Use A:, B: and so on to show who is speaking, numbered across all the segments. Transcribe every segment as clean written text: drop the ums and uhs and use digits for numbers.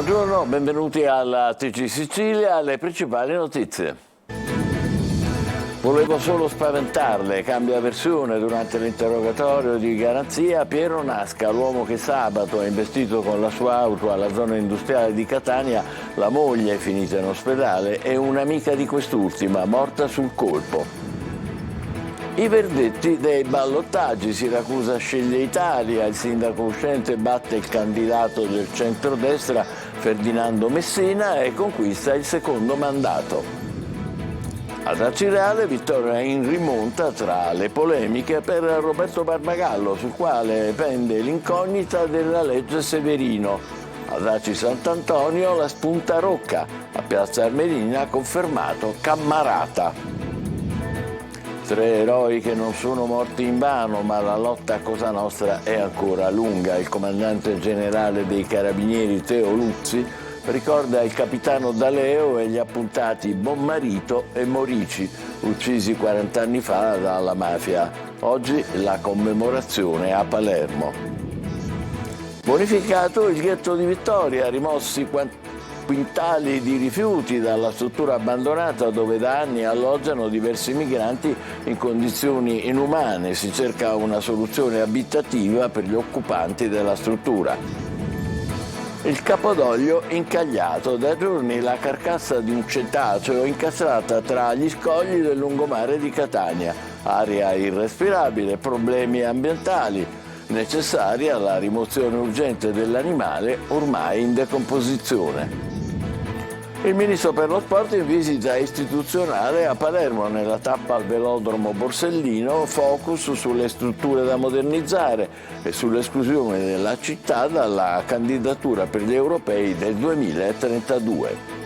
A: Buongiorno, benvenuti alla TG Sicilia, le principali notizie. Volevo solo spaventarle, cambia versione durante l'interrogatorio di garanzia. Piero Nasca, l'uomo che sabato ha investito con la sua auto alla zona industriale di Catania, la moglie è finita in ospedale e un'amica di quest'ultima morta sul colpo. I verdetti dei ballottaggi: Siracusa sceglie Italia, il sindaco uscente batte il candidato del centrodestra Ferdinando Messina e conquista il secondo mandato. Ad Acireale, vittoria in rimonta tra le polemiche per Roberto Barbagallo, sul quale pende l'incognita della legge Severino. Ad Aci Sant'Antonio la spunta Rocca, a Piazza Armerina ha confermato Cammarata. 3 eroi che non sono morti invano, ma la lotta a Cosa Nostra è ancora lunga. Il comandante generale dei Carabinieri Teo Luzzi ricorda il capitano D'Aleo e gli appuntati Bonmarito e Morici, uccisi 40 anni fa dalla mafia. Oggi la commemorazione a Palermo. Bonificato il ghetto di Vittoria, rimossi quintali di rifiuti dalla struttura abbandonata dove da anni alloggiano diversi migranti in condizioni inumane. Si cerca una soluzione abitativa per gli occupanti della struttura. Il Capodoglio incagliato, da giorni la carcassa di un cetaceo incastrata tra gli scogli del lungomare di Catania. Aria irrespirabile, problemi ambientali, necessaria la rimozione urgente dell'animale ormai in decomposizione. Il ministro per lo sport in visita istituzionale a Palermo. Nella tappa al velodromo Borsellino, focus sulle strutture da modernizzare e sull'esclusione della città dalla candidatura per gli europei del 2032.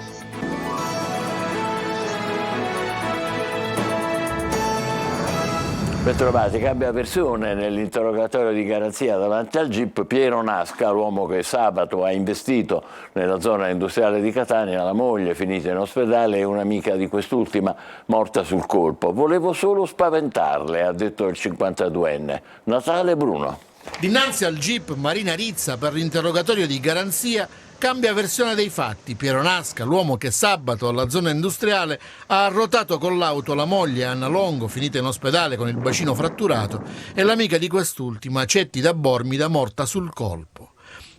A: Bentrovati. Cambia versione nell'interrogatorio di garanzia davanti al GIP. Piero Nasca, l'uomo che sabato ha investito nella zona industriale di Catania, la moglie finita in ospedale e un'amica di quest'ultima morta sul colpo. Volevo solo spaventarle, ha detto il 52enne. Natale Bruno.
B: Dinanzi al GIP Marina Rizza per l'interrogatorio di garanzia cambia versione dei fatti. Piero Nasca, l'uomo che sabato alla zona industriale ha arrotato con l'auto la moglie Anna Longo, finita in ospedale con il bacino fratturato, e l'amica di quest'ultima, Cettida Bormida, morta sul colpo.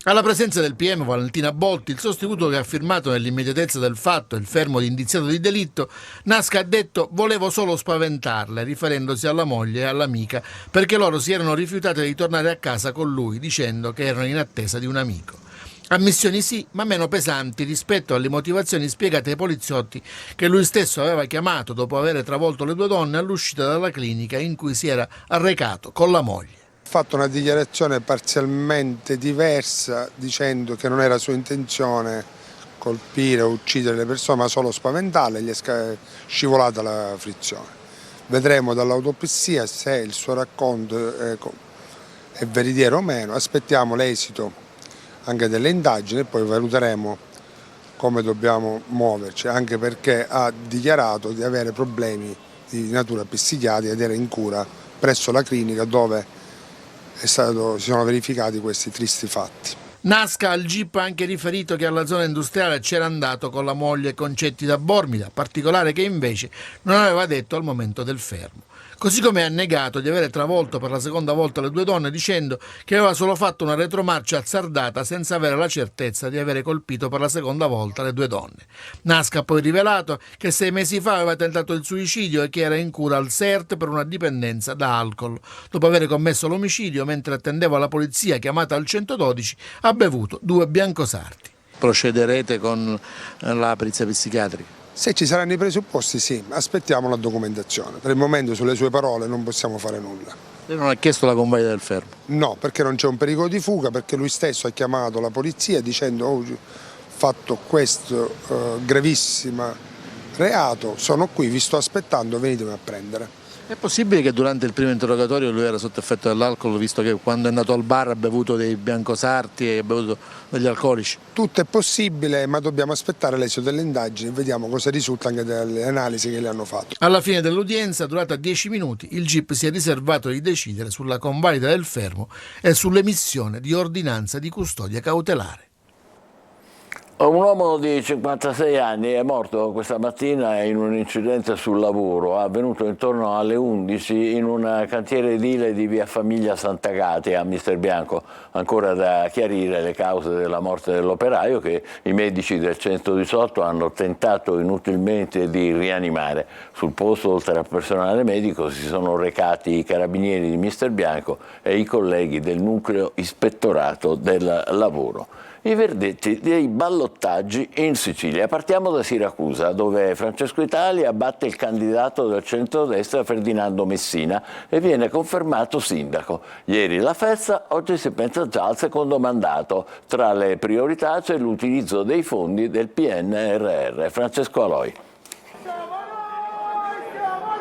B: Alla presenza del PM Valentina Bolti, il sostituto che ha firmato nell'immediatezza del fatto il fermo di indiziato di delitto, Nasca ha detto «volevo solo spaventarle», riferendosi alla moglie e all'amica, perché loro si erano rifiutate di tornare a casa con lui, dicendo che erano in attesa di un amico. Ammissioni sì, ma meno pesanti rispetto alle motivazioni spiegate ai poliziotti che lui stesso aveva chiamato dopo aver travolto le 2 donne all'uscita dalla clinica in cui si era arrecato con la moglie.
C: Ha fatto una dichiarazione parzialmente diversa, dicendo che non era sua intenzione colpire o uccidere le persone, ma solo spaventarle, gli è scivolata la frizione. Vedremo dall'autopsia se il suo racconto è veritiero o meno, aspettiamo l'esito anche delle indagini e poi valuteremo come dobbiamo muoverci, anche perché ha dichiarato di avere problemi di natura psichiatrica ed era in cura presso la clinica dove si sono verificati questi tristi fatti.
B: Nasca al GIP ha anche riferito che alla zona industriale c'era andato con la moglie Cettida Bormida, particolare che invece non aveva detto al momento del fermo. Così come ha negato di avere travolto per la seconda volta le 2 donne, dicendo che aveva solo fatto una retromarcia azzardata senza avere la certezza di avere colpito per la seconda volta le 2 donne. Nasca ha poi rivelato che 6 mesi fa aveva tentato il suicidio e che era in cura al SERT per una dipendenza da alcol. Dopo aver commesso l'omicidio, mentre attendeva la polizia chiamata al 112, ha bevuto 2 biancosardi.
D: Procederete con la perizia psichiatrica?
C: Se ci saranno i presupposti sì, aspettiamo la documentazione. Per il momento sulle sue parole non possiamo fare nulla.
D: Lei non ha chiesto la convalida del fermo?
C: No, perché non c'è un pericolo di fuga, perché lui stesso ha chiamato la polizia dicendo ho fatto questo gravissimo reato, sono qui, vi sto aspettando, venitemi a prendere.
D: È possibile che durante il primo interrogatorio lui era sotto effetto dell'alcol, visto che quando è andato al bar ha bevuto dei biancosarti e ha bevuto degli alcolici?
C: Tutto è possibile, ma dobbiamo aspettare l'esito delle indagini e vediamo cosa risulta anche dalle analisi che le hanno fatto.
B: Alla fine dell'udienza, durata 10 minuti, il GIP si è riservato di decidere sulla convalida del fermo e sull'emissione di ordinanza di custodia cautelare.
A: Un uomo di 56 anni è morto questa mattina in un incidente sul lavoro, avvenuto intorno alle 11 in un cantiere edile di via Famiglia Sant'Agate a Misterbianco. Ancora da chiarire le cause della morte dell'operaio che i medici del 118 hanno tentato inutilmente di rianimare. Sul posto, oltre al personale medico, si sono recati i carabinieri di Misterbianco e i colleghi del nucleo ispettorato del lavoro. I verdetti dei ballottaggi in Sicilia. Partiamo da Siracusa, dove Francesco Italia batte il candidato del centrodestra Ferdinando Messina e viene confermato sindaco. Ieri la festa, oggi si pensa già al secondo mandato. Tra le priorità c'è l'utilizzo dei fondi del PNRR. Francesco Aloi.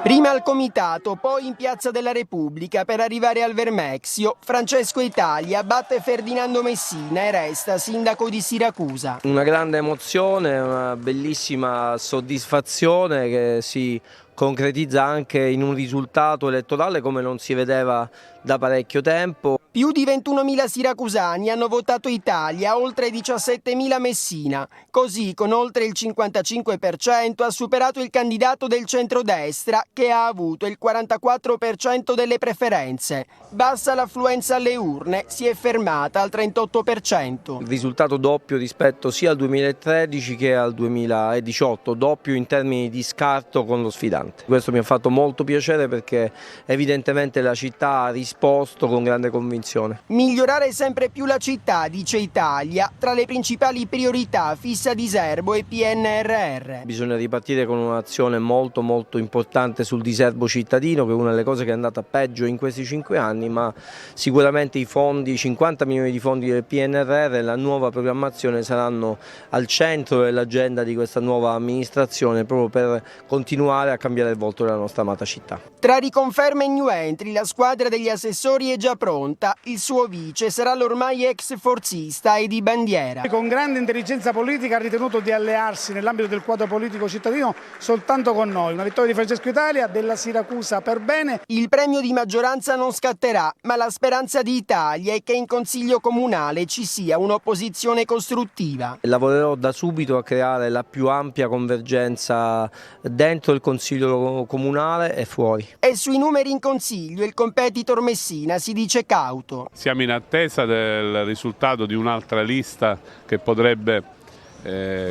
E: Prima al Comitato, poi in Piazza della Repubblica per arrivare al Vermexio, Francesco Italia batte Ferdinando Messina e resta sindaco di Siracusa.
F: Una grande emozione, una bellissima soddisfazione che si concretizza anche in un risultato elettorale come non si vedeva da parecchio tempo.
E: Più di 21.000 siracusani hanno votato Italia, oltre 17.000 Messina. Così, con oltre il 55%, ha superato il candidato del centrodestra, che ha avuto il 44% delle preferenze. Bassa l'affluenza alle urne, si è fermata al 38%.
F: Il risultato doppio rispetto sia al 2013 che al 2018, doppio in termini di scarto con lo sfidante. Questo mi ha fatto molto piacere perché evidentemente la città ha risposto con grande convinzione.
E: Migliorare sempre più la città, dice Italia, tra le principali priorità fissa Diserbo e PNRR.
F: Bisogna ripartire con un'azione molto importante sul diserbo cittadino, che è una delle cose che è andata peggio in questi 5 anni, ma sicuramente i fondi, 50 milioni di fondi del PNRR e la nuova programmazione saranno al centro dell'agenda di questa nuova amministrazione proprio per continuare a cambiare il volto della nostra amata città.
E: Tra riconferme e new entry, la squadra degli assessori è già pronta. Il suo vice sarà l'ormai ex forzista Edi Bandiera.
G: Con grande intelligenza politica ha ritenuto di allearsi nell'ambito del quadro politico cittadino soltanto con noi. Una vittoria di Francesco Italia, della Siracusa per bene.
E: Il premio di maggioranza non scatterà, ma la speranza di Italia è che in Consiglio Comunale ci sia un'opposizione costruttiva.
F: Lavorerò da subito a creare la più ampia convergenza dentro il Consiglio Comunale e fuori.
E: E sui numeri in Consiglio il competitor Messina si dice cauto.
H: Siamo in attesa del risultato di un'altra lista che potrebbe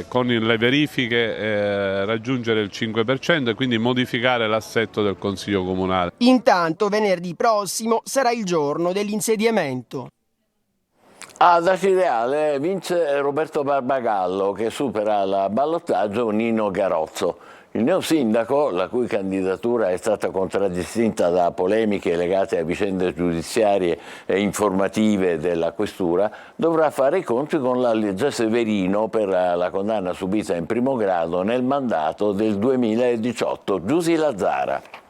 H: con le verifiche raggiungere il 5% e quindi modificare l'assetto del Consiglio Comunale.
E: Intanto venerdì prossimo sarà il giorno dell'insediamento.
A: Ad Acireale vince Roberto Barbagallo che supera al ballottaggio Nino Garozzo. Il neosindaco, la cui candidatura è stata contraddistinta da polemiche legate a vicende giudiziarie e informative della questura, dovrà fare i conti con la legge Severino per la condanna subita in primo grado nel mandato del 2018. Giusy Lazzara.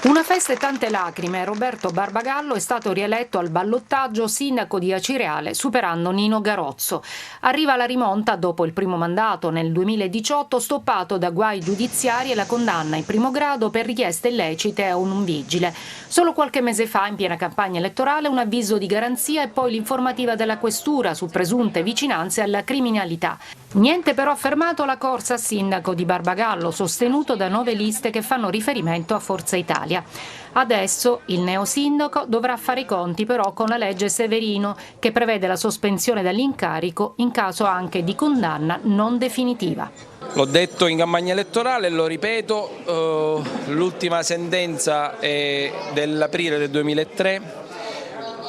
I: Una festa e tante lacrime. Roberto Barbagallo è stato rieletto al ballottaggio sindaco di Acireale, superando Nino Garozzo. Arriva la rimonta dopo il primo mandato nel 2018, stoppato da guai giudiziari e la condanna in primo grado per richieste illecite a un vigile. Solo qualche mese fa, in piena campagna elettorale, un avviso di garanzia e poi l'informativa della questura su presunte vicinanze alla criminalità. Niente però ha fermato la corsa a sindaco di Barbagallo, sostenuto da 9 liste che fanno riferimento a Forza Italia. Adesso il neosindaco dovrà fare i conti però con la legge Severino, che prevede la sospensione dall'incarico in caso anche di condanna non definitiva.
J: L'ho detto in campagna elettorale e lo ripeto, l'ultima sentenza è dell'aprile del 2003.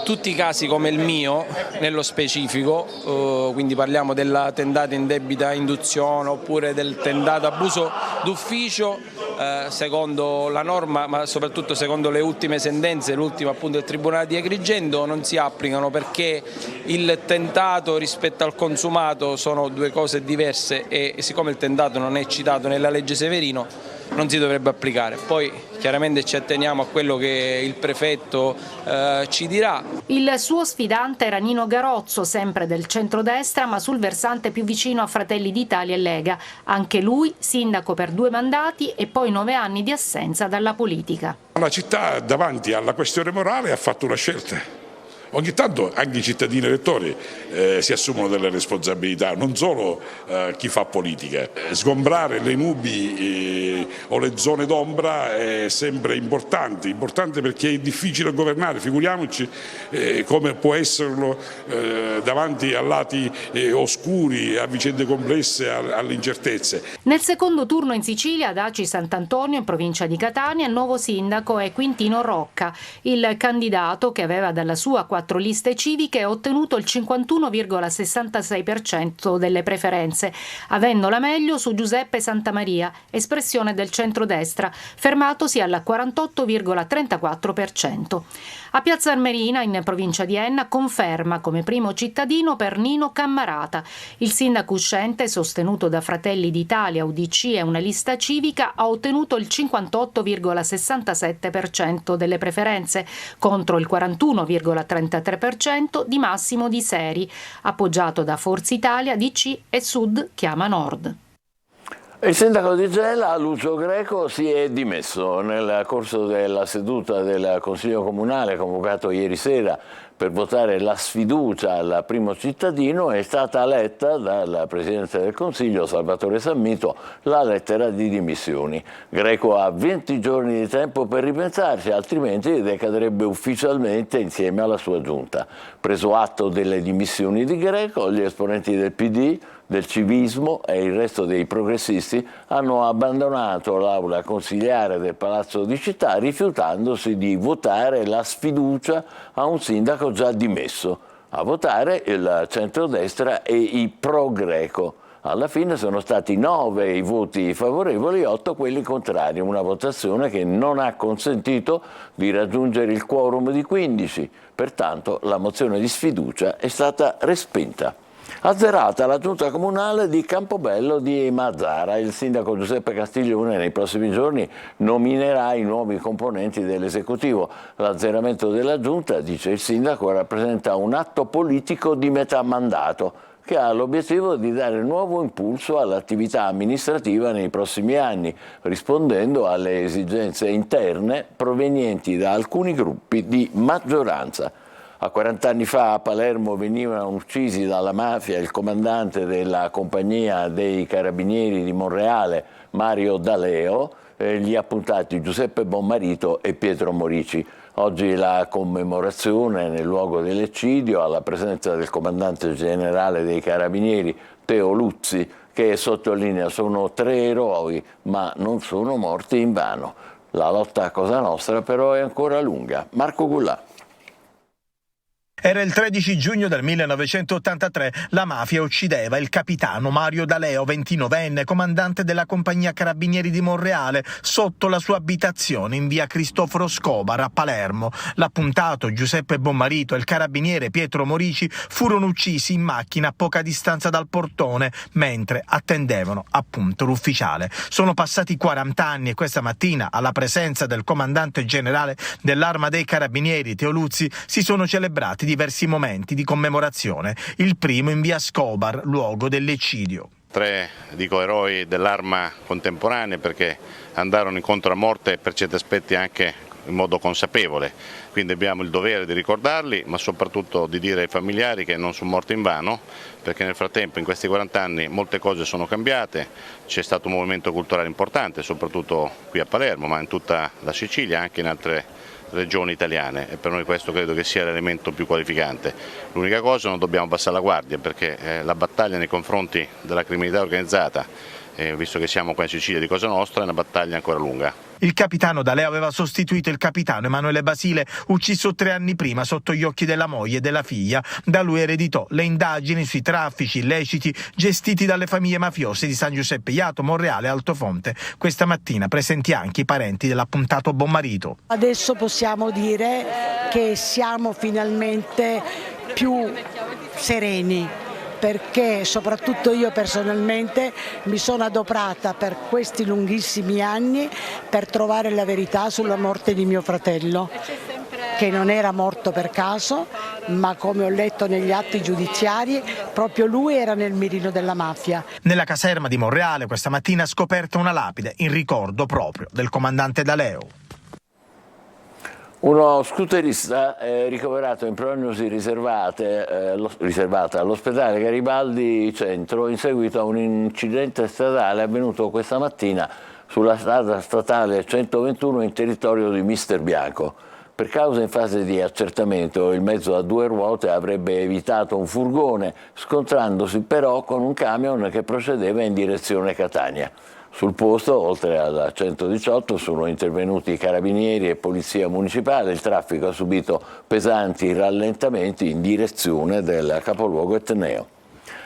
J: Tutti i casi come il mio, nello specifico, quindi parliamo della tentata indebita induzione oppure del tentato abuso d'ufficio, secondo la norma ma soprattutto secondo le ultime sentenze, l'ultima appunto del Tribunale di Agrigento, non si applicano perché il tentato rispetto al consumato sono due cose diverse e siccome il tentato non è citato nella legge Severino non si dovrebbe applicare. Poi chiaramente ci atteniamo a quello che il prefetto ci dirà.
I: Il suo sfidante era Nino Garozzo, sempre del centrodestra ma sul versante più vicino a Fratelli d'Italia e Lega. Anche lui sindaco per 2 mandati e poi 9 anni di assenza dalla politica.
K: La città davanti alla questione morale ha fatto una scelta. ogni tanto anche i cittadini elettori si assumono delle responsabilità, non solo chi fa politica. Sgombrare le nubi o le zone d'ombra è sempre importante perché è difficile governare, figuriamoci come può esserlo davanti a lati oscuri, a vicende complesse, alle incertezze.
I: Nel secondo turno in Sicilia, ad Aci Sant'Antonio, in provincia di Catania, il nuovo sindaco è Quintino Rocca. Il candidato, che aveva dalla sua 4 liste civiche, ha ottenuto il 51,66% delle preferenze, avendola meglio su Giuseppe Santamaria, espressione del centrodestra, fermatosi al 48,34%. A Piazza Armerina, in provincia di Enna, conferma come primo cittadino per Nino Cammarata. Il sindaco uscente, sostenuto da Fratelli d'Italia, UDC e una lista civica, ha ottenuto il 58,67% delle preferenze, contro il 41,33% di Massimo Di Seri, appoggiato da Forza Italia, DC e Sud Chiama Nord.
A: Il sindaco di Gela, Lucio Greco, si è dimesso nel corso della seduta del Consiglio Comunale convocato ieri sera per votare la sfiducia al primo cittadino. È stata letta dal Presidente del Consiglio, Salvatore Sammito, la lettera di dimissioni. Greco ha 20 giorni di tempo per ripensarci, altrimenti decadrebbe ufficialmente insieme alla sua giunta. Preso atto delle dimissioni di Greco, gli esponenti del PD, del civismo e il resto dei progressisti hanno abbandonato l'aula consigliare del Palazzo di Città, rifiutandosi di votare la sfiducia a un sindaco già dimesso. A votare il centrodestra e i pro-Greco. Alla fine sono stati 9 i voti favorevoli e 8 quelli contrari, una votazione che non ha consentito di raggiungere il quorum di 15. Pertanto la mozione di sfiducia è stata respinta. Azzerata la giunta comunale di Campobello di Mazara. Il sindaco Giuseppe Castiglione nei prossimi giorni nominerà i nuovi componenti dell'esecutivo. L'azzeramento della giunta, dice il sindaco, rappresenta un atto politico di metà mandato che ha l'obiettivo di dare nuovo impulso all'attività amministrativa nei prossimi anni, rispondendo alle esigenze interne provenienti da alcuni gruppi di maggioranza. A 40 anni fa a Palermo venivano uccisi dalla mafia il comandante della compagnia dei carabinieri di Monreale, Mario D'Aleo, e gli appuntati Giuseppe Bonmarito e Pietro Morici. Oggi la commemorazione nel luogo dell'eccidio alla presenza del comandante generale dei carabinieri, Teo Luzzi, che sottolinea sono 3 eroi, ma non sono morti invano. La lotta a Cosa Nostra però è ancora lunga. Marco Gullà.
L: Era il 13 giugno del 1983, la mafia uccideva il capitano Mario D'Aleo, 29enne, comandante della compagnia carabinieri di Monreale, sotto la sua abitazione in via Cristoforo Scobar a Palermo. L'appuntato Giuseppe Bonmarito e il carabiniere Pietro Morici furono uccisi in macchina a poca distanza dal portone, mentre attendevano appunto l'ufficiale. Sono passati 40 anni e questa mattina, alla presenza del comandante generale dell'Arma dei Carabinieri, Teo Luzzi, si sono celebrati diversi momenti di commemorazione, il primo in via Scobar, luogo dell'eccidio.
M: 3 eroi dell'arma contemporanea perché andarono incontro a morte per certi aspetti anche in modo consapevole, quindi abbiamo il dovere di ricordarli, ma soprattutto di dire ai familiari che non sono morti invano, perché nel frattempo in questi 40 anni molte cose sono cambiate, c'è stato un movimento culturale importante, soprattutto qui a Palermo, ma in tutta la Sicilia, anche in altre regioni italiane, e per noi questo credo che sia l'elemento più qualificante. L'unica cosa, non dobbiamo abbassare la guardia, perché la battaglia nei confronti della criminalità organizzata, visto che siamo qua in Sicilia di Cosa Nostra, è una battaglia ancora lunga.
L: Il capitano D'Aleo aveva sostituito il capitano Emanuele Basile, ucciso 3 anni prima sotto gli occhi della moglie e della figlia. Da lui ereditò le indagini sui traffici illeciti gestiti dalle famiglie mafiose di San Giuseppe Jato, Monreale e Altofonte. Questa mattina presenti anche i parenti dell'appuntato Bonmarito.
N: Adesso possiamo dire che siamo finalmente più sereni, perché soprattutto io personalmente mi sono adoperata per questi lunghissimi anni per trovare la verità sulla morte di mio fratello, che non era morto per caso, ma come ho letto negli atti giudiziari, proprio lui era nel mirino della mafia.
L: Nella caserma di Monreale questa mattina ha scoperto una lapide in ricordo proprio del comandante D'Aleo.
A: Uno scooterista è ricoverato in prognosi riservata all'ospedale Garibaldi Centro in seguito a un incidente stradale avvenuto questa mattina sulla strada statale 121 in territorio di Mister Bianco. Per causa in fase di accertamento, il mezzo a 2 ruote avrebbe evitato un furgone, scontrandosi però con un camion che procedeva in direzione Catania. Sul posto, oltre al 118, sono intervenuti i carabinieri e polizia municipale. Il traffico ha subito pesanti rallentamenti in direzione del capoluogo etneo.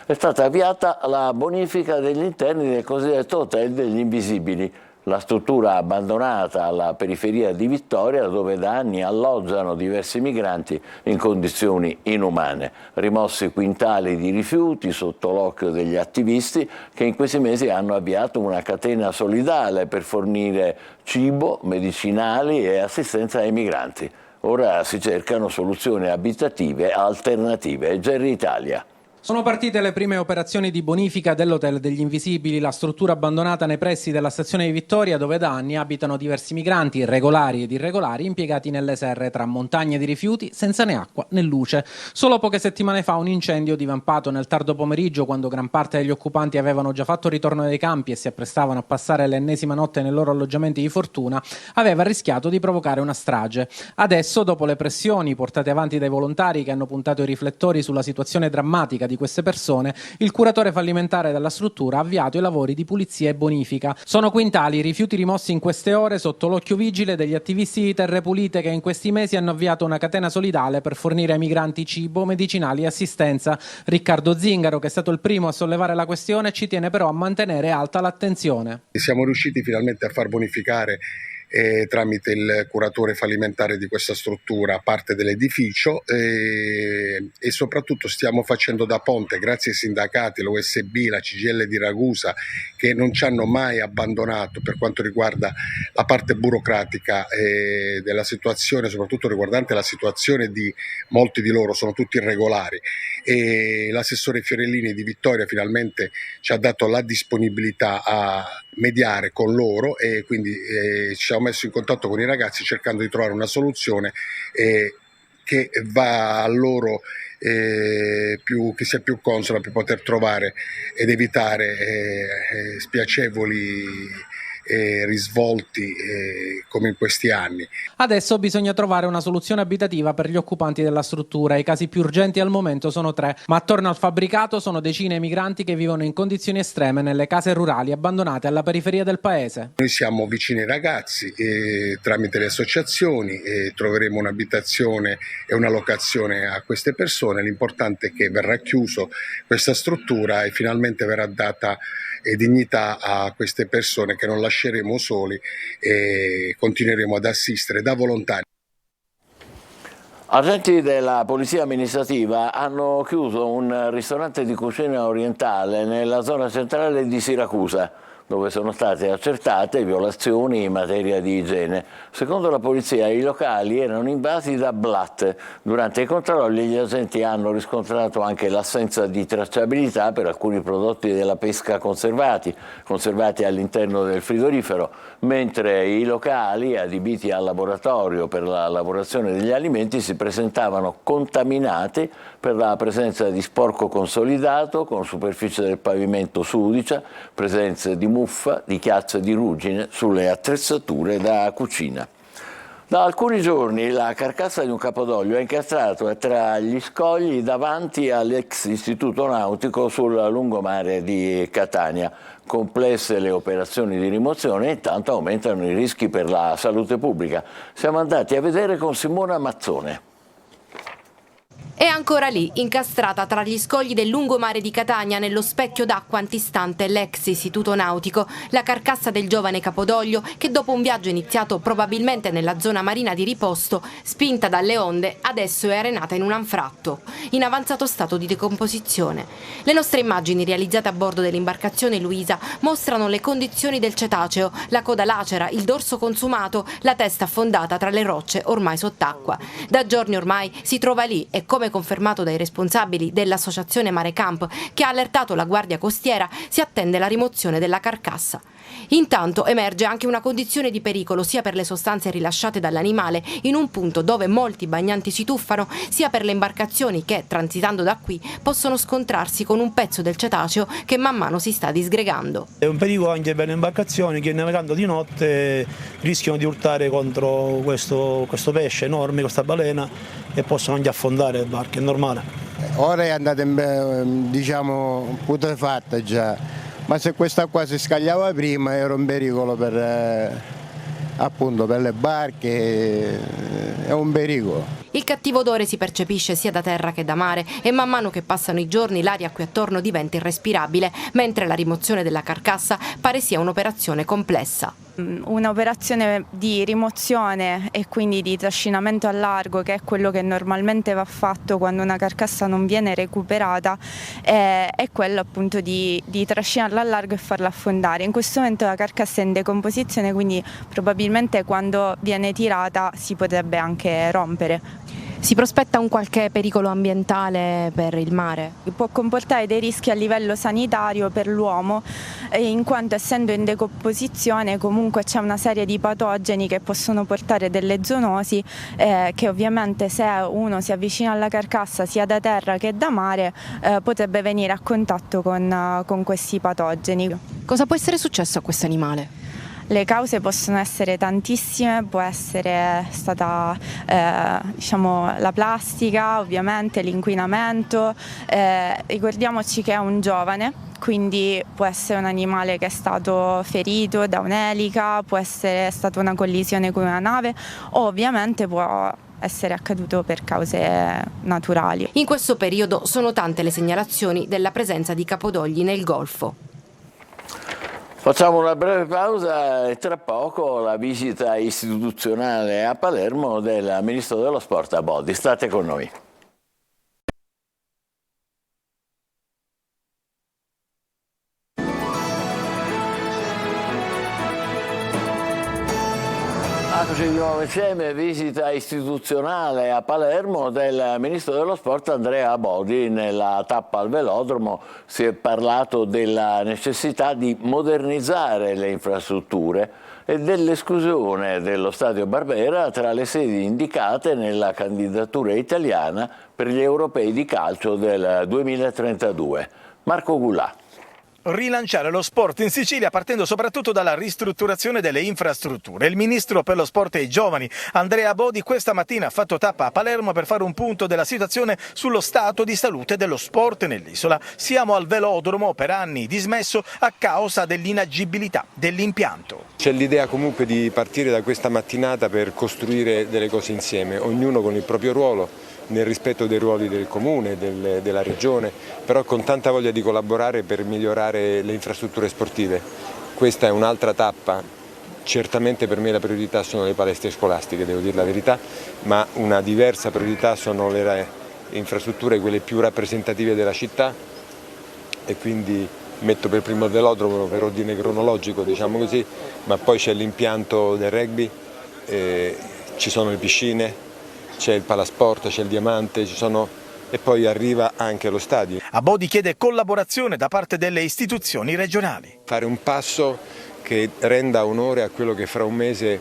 A: È stata avviata la bonifica degli interni del cosiddetto Hotel degli Invisibili, la struttura abbandonata alla periferia di Vittoria dove da anni alloggiano diversi migranti in condizioni inumane. Rimossi quintali di rifiuti sotto l'occhio degli attivisti che in questi mesi hanno avviato una catena solidale per fornire cibo, medicinali e assistenza ai migranti. Ora si cercano soluzioni abitative alternative. Gerry Italia.
O: Sono partite le prime operazioni di bonifica dell'Hotel degli Invisibili, la struttura abbandonata nei pressi della stazione di Vittoria dove da anni abitano diversi migranti, regolari ed irregolari, impiegati nelle serre tra montagne di rifiuti senza né acqua né luce. Solo poche settimane fa un incendio divampato nel tardo pomeriggio, quando gran parte degli occupanti avevano già fatto ritorno dai campi e si apprestavano a passare l'ennesima notte nei loro alloggiamenti di fortuna, aveva rischiato di provocare una strage. Adesso, dopo le pressioni portate avanti dai volontari che hanno puntato i riflettori sulla situazione drammatica di queste persone, il curatore fallimentare della struttura ha avviato i lavori di pulizia e bonifica. Sono quintali i rifiuti rimossi in queste ore sotto l'occhio vigile degli attivisti di Terre Pulite che in questi mesi hanno avviato una catena solidale per fornire ai migranti cibo, medicinali e assistenza. Riccardo Zingaro, che è stato il primo a sollevare la questione, ci tiene però a mantenere alta l'attenzione.
P: Siamo riusciti finalmente a far bonificare tramite il curatore fallimentare di questa struttura parte dell'edificio e soprattutto stiamo facendo da ponte grazie ai sindacati, l'OSB, la CGIL di Ragusa, che non ci hanno mai abbandonato per quanto riguarda la parte burocratica della situazione, soprattutto riguardante la situazione di molti di loro, sono tutti irregolari, e l'assessore Fiorellini di Vittoria finalmente ci ha dato la disponibilità a mediare con loro e quindi ci siamo messo in contatto con i ragazzi cercando di trovare una soluzione che va a loro che sia più consona per poter trovare ed evitare spiacevoli risvolti come in questi anni.
O: Adesso bisogna trovare una soluzione abitativa per gli occupanti della struttura. I casi più urgenti al momento sono 3, ma attorno al fabbricato sono decine i migranti che vivono in condizioni estreme nelle case rurali abbandonate alla periferia del paese.
P: Noi siamo vicini ai ragazzi tramite le associazioni troveremo un'abitazione e una locazione a queste persone. L'importante è che verrà chiuso questa struttura e finalmente verrà data dignità a queste persone che non lasceremo soli e continueremo ad assistere da volontari.
A: Agenti della Polizia Amministrativa hanno chiuso un ristorante di cucina orientale nella zona centrale di Siracusa, dove sono state accertate violazioni in materia di igiene. Secondo la polizia i locali erano invasi da blatte. Durante i controlli gli agenti hanno riscontrato anche l'assenza di tracciabilità per alcuni prodotti della pesca conservati all'interno del frigorifero, mentre i locali adibiti al laboratorio per la lavorazione degli alimenti si presentavano contaminati per la presenza di sporco consolidato con superficie del pavimento sudicia, presenze di muffa, di chiazza e di ruggine sulle attrezzature da cucina. Da alcuni giorni la carcassa di un capodoglio è incastrata tra gli scogli davanti all'ex istituto nautico sul lungomare di Catania. Complesse le operazioni di rimozione, intanto aumentano i rischi per la salute pubblica. Siamo andati a vedere con Simona Mazzone.
Q: È ancora lì, incastrata tra gli scogli del lungomare di Catania, nello specchio d'acqua antistante l'ex istituto nautico, la carcassa del giovane capodoglio che dopo un viaggio iniziato probabilmente nella zona marina di riposto, spinta dalle onde, adesso è arenata in un anfratto, in avanzato stato di decomposizione. Le nostre immagini realizzate a bordo dell'imbarcazione Luisa mostrano le condizioni del cetaceo, la coda lacera, il dorso consumato, la testa affondata tra le rocce ormai sott'acqua. Da giorni ormai si trova lì e come nome confermato dai responsabili dell'associazione Mare Camp, che ha allertato la Guardia Costiera, si attende la rimozione della carcassa. Intanto emerge anche una condizione di pericolo sia per le sostanze rilasciate dall'animale in un punto dove molti bagnanti si tuffano, sia per le imbarcazioni che, transitando da qui, possono scontrarsi con un pezzo del cetaceo che man mano si sta disgregando.
R: È un pericolo anche per le imbarcazioni che navigando di notte rischiano di urtare contro questo pesce enorme, questa balena, e possono anche affondare le barche, è normale.
S: Ora è andata diciamo putrefatta già. Ma se questa qua si scagliava prima era un pericolo appunto per le barche, è un pericolo.
Q: Il cattivo odore si percepisce sia da terra che da mare e man mano che passano i giorni l'aria qui attorno diventa irrespirabile, mentre la rimozione della carcassa pare sia un'operazione complessa.
T: Un'operazione di rimozione e quindi di trascinamento a largo, che è quello che normalmente va fatto quando una carcassa non viene recuperata, è quello appunto di trascinarla a largo e farla affondare. In questo momento la carcassa è in decomposizione, quindi probabilmente quando viene tirata si potrebbe anche rompere.
Q: Si prospetta un qualche pericolo ambientale per il mare?
T: Può comportare dei rischi a livello sanitario per l'uomo, in quanto essendo in decomposizione comunque c'è una serie di patogeni che possono portare delle zoonosi, che ovviamente se uno si avvicina alla carcassa sia da terra che da mare potrebbe venire a contatto con questi patogeni.
Q: Cosa può essere successo a questo animale?
T: Le cause possono essere tantissime, può essere stata la plastica, ovviamente l'inquinamento, ricordiamoci che è un giovane, quindi può essere un animale che è stato ferito da un'elica, può essere stata una collisione con una nave o ovviamente può essere accaduto per cause naturali.
Q: In questo periodo sono tante le segnalazioni della presenza di capodogli nel Golfo.
A: Facciamo una breve pausa e tra poco la visita istituzionale a Palermo del Ministro dello Sport Abodi. State con noi. Eccoci di nuovo insieme, visita istituzionale a Palermo del Ministro dello Sport Andrea Abodi. Nella tappa al velodromo si è parlato della necessità di modernizzare le infrastrutture e dell'esclusione dello Stadio Barbera tra le sedi indicate nella candidatura italiana per gli europei di calcio del 2032. Marco Gulà.
L: Rilanciare lo sport in Sicilia partendo soprattutto dalla ristrutturazione delle infrastrutture. Il ministro per lo sport e i giovani Andrea Abodi questa mattina ha fatto tappa a Palermo per fare un punto della situazione sullo stato di salute dello sport nell'isola. Siamo al velodromo, per anni dismesso a causa dell'inagibilità dell'impianto.
U: C'è l'idea comunque di partire da questa mattinata per costruire delle cose insieme, ognuno con il proprio ruolo, nel rispetto dei ruoli del comune, della regione, però con tanta voglia di collaborare per migliorare le infrastrutture sportive. Questa è un'altra tappa, certamente per me la priorità sono le palestre scolastiche, devo dire la verità, ma una diversa priorità sono le infrastrutture, quelle più rappresentative della città, e quindi metto per primo il velodromo per ordine cronologico, diciamo così, ma poi c'è l'impianto del rugby, ci sono le piscine, c'è il palasport, c'è il diamante, e poi arriva anche lo stadio.
L: Abodi chiede collaborazione da parte delle istituzioni regionali.
U: Fare un passo che renda onore a quello che fra un mese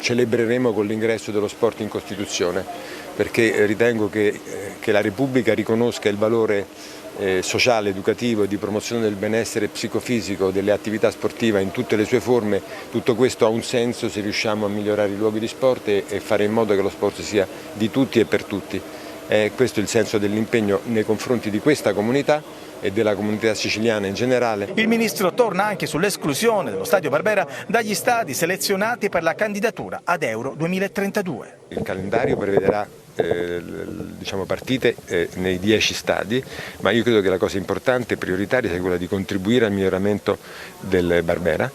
U: celebreremo con l'ingresso dello sport in Costituzione, perché ritengo che la Repubblica riconosca il valore sociale, educativo e di promozione del benessere psicofisico delle attività sportive in tutte le sue forme. Tutto questo ha un senso se riusciamo a migliorare i luoghi di sport e fare in modo che lo sport sia di tutti e per tutti. Questo è il senso dell'impegno nei confronti di questa comunità e della comunità siciliana in generale.
L: Il ministro torna anche sull'esclusione dello Stadio Barbera dagli stadi selezionati per la candidatura ad Euro 2032.
U: Il calendario prevederà partite nei 10 stadi, ma io credo che la cosa importante e prioritaria sia quella di contribuire al miglioramento del Barbera.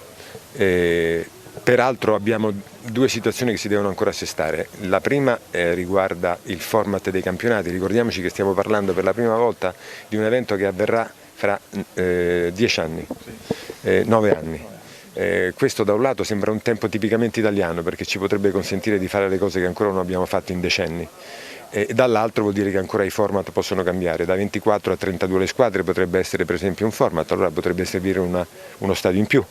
U: Peraltro abbiamo due situazioni che si devono ancora assestare. La prima riguarda il format dei campionati. Ricordiamoci che stiamo parlando per la prima volta di un evento che avverrà fra 10 anni, 9 anni. Questo da un lato sembra un tempo tipicamente italiano, perché ci potrebbe consentire di fare le cose che ancora non abbiamo fatto in decenni. E dall'altro vuol dire che ancora i format possono cambiare, da 24 a 32 le squadre potrebbe essere per esempio un format, allora potrebbe servire uno stadio in più.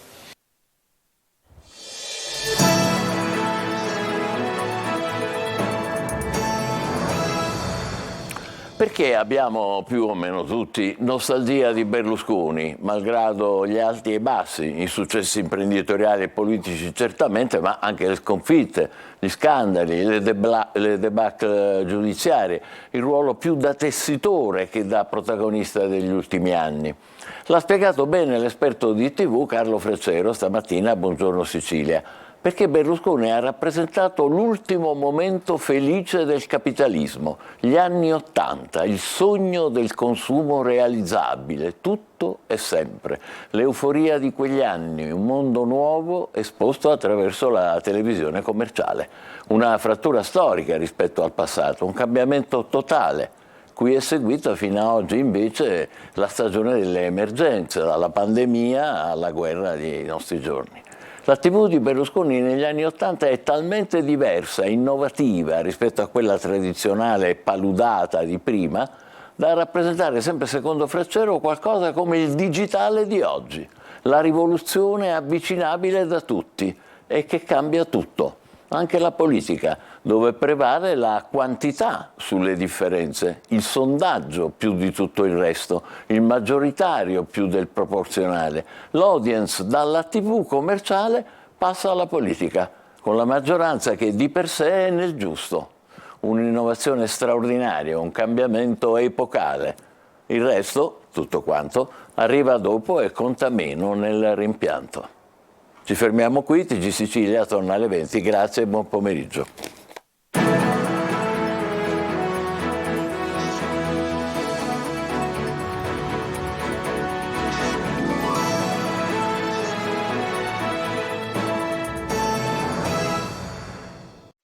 A: Perché abbiamo più o meno tutti nostalgia di Berlusconi, malgrado gli alti e bassi, i successi imprenditoriali e politici certamente, ma anche le sconfitte, gli scandali, le debacle giudiziarie, il ruolo più da tessitore che da protagonista degli ultimi anni. L'ha spiegato bene l'esperto di TV Carlo Freccero stamattina a Buongiorno Sicilia. Perché Berlusconi ha rappresentato l'ultimo momento felice del capitalismo, gli anni '80, il sogno del consumo realizzabile, tutto e sempre. L'euforia di quegli anni, un mondo nuovo esposto attraverso la televisione commerciale. Una frattura storica rispetto al passato, un cambiamento totale. Cui è seguita fino ad oggi invece la stagione delle emergenze, dalla pandemia alla guerra dei nostri giorni. La TV di Berlusconi negli anni '80 è talmente diversa e innovativa rispetto a quella tradizionale e paludata di prima, da rappresentare sempre secondo Freccero qualcosa come il digitale di oggi, la rivoluzione avvicinabile da tutti e che cambia tutto, anche la politica, dove prevale la quantità sulle differenze, il sondaggio più di tutto il resto, il maggioritario più del proporzionale. L'audience dalla TV commerciale passa alla politica, con la maggioranza che di per sé è nel giusto. Un'innovazione straordinaria, un cambiamento epocale. Il resto, tutto quanto, arriva dopo e conta meno nel rimpianto. Ci fermiamo qui, TG Sicilia torna alle 20, grazie e buon pomeriggio.